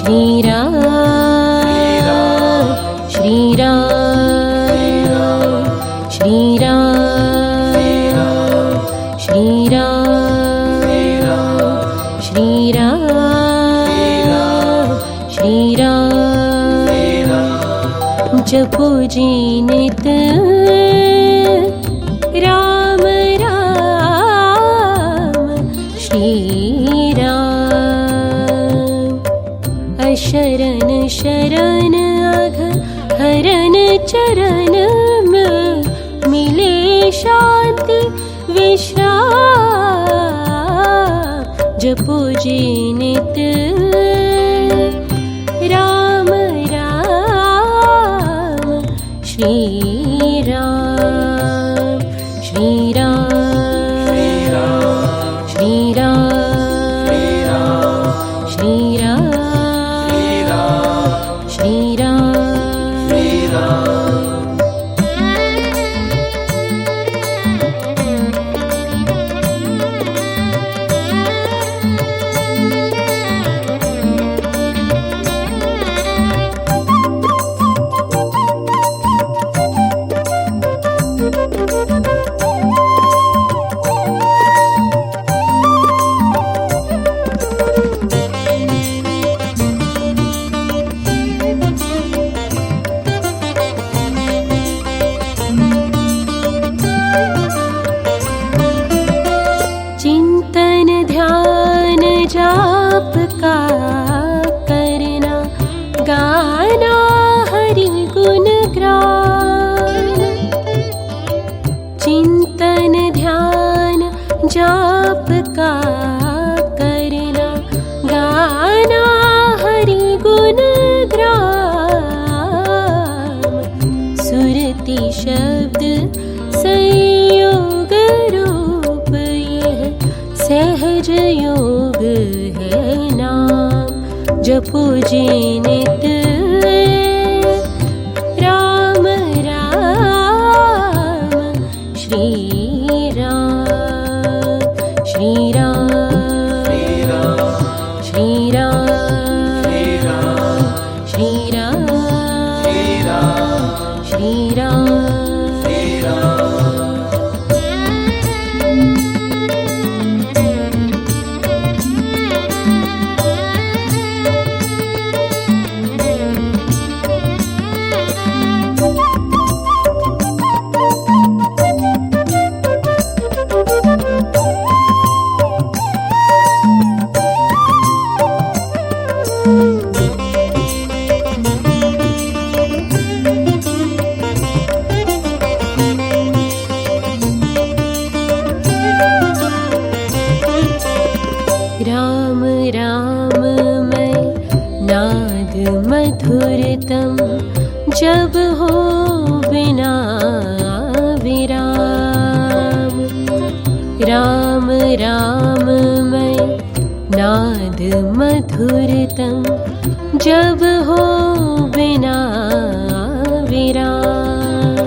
श्रीराम श्रीराम श्रीराम श्रीराम श्रीराम श्रीराम जपो जी नित राम राम श्रीराम अशरण शरण अघ हरण चरण में मिले शांति विश्राम जपो जी नित राम राम श्रीराम श्रीराम श्रीराम श्रीराम श्रीराम चिंतन ध्यान जाप का करना गाना हरि गुण गान चिंतन ध्यान जाप का करना गाना हरि गुण ग्राम सुरति शब्द संयोग रूप यह सहज योग है नाम जपो जी नित राम राम श्रीराम श्रीराम श्रीराम श्रीराम श्रीराम राम राम मैं नाद मधुरतम जब हो बिना विराम राम राम मैं नाद मधुरतम जब हो बिना विराम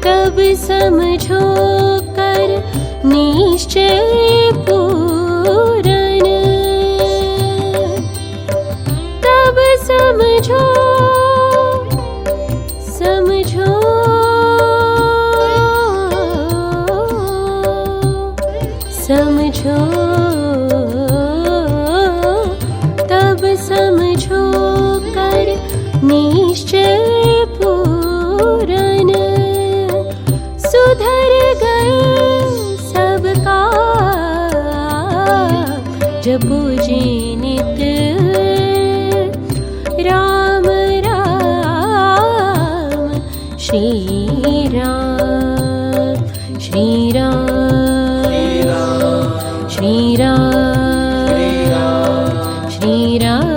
तब समझो कर निश्चय पूरन तब समझो समझो समझो तब समझो कर निश्चय पूरन सुधर गए सबका जपो जी नित राम राम श्रीराम श्रीराम श्रीराम श्रीराम श्रीराम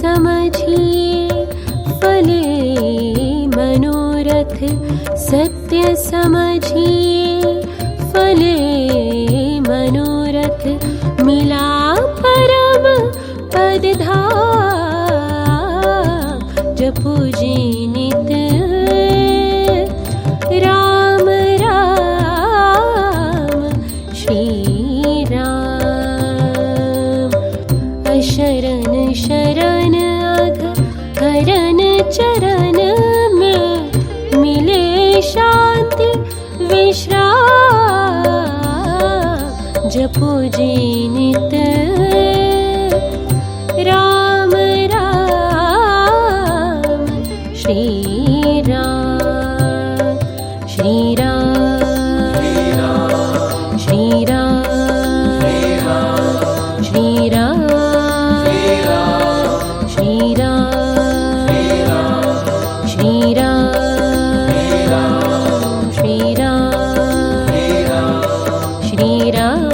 समझिए फले मनोरथ, सत्य समझिए फले मनोरथ, मिला परम पद धाम, जपो जी नित राम राम श्री राम। अशरण शरण अघ हरन चरण में, मिले शांति विश्राम, जपो जी नित राम राम श्री राम। श्री राम श्री राम श्री राम श्री राम श्री राम श्री राम श्री राम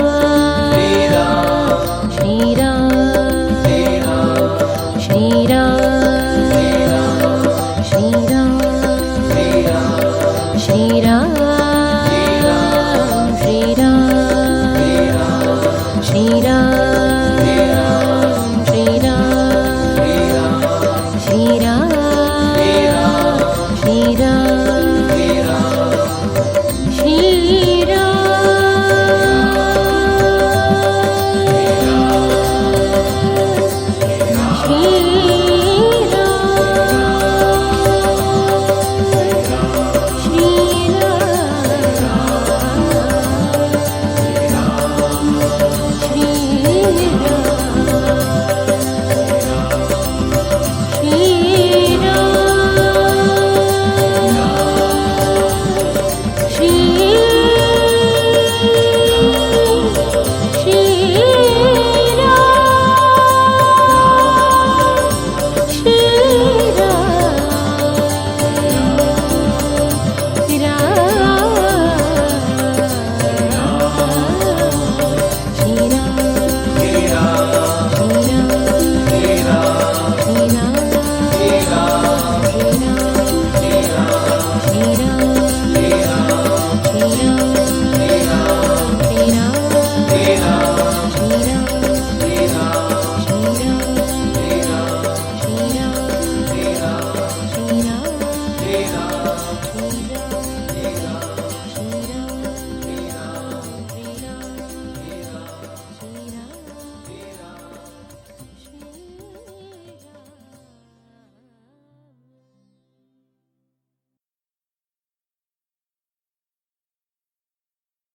श्री राम श्री राम श्री राम श्री राम श्री राम श्री राम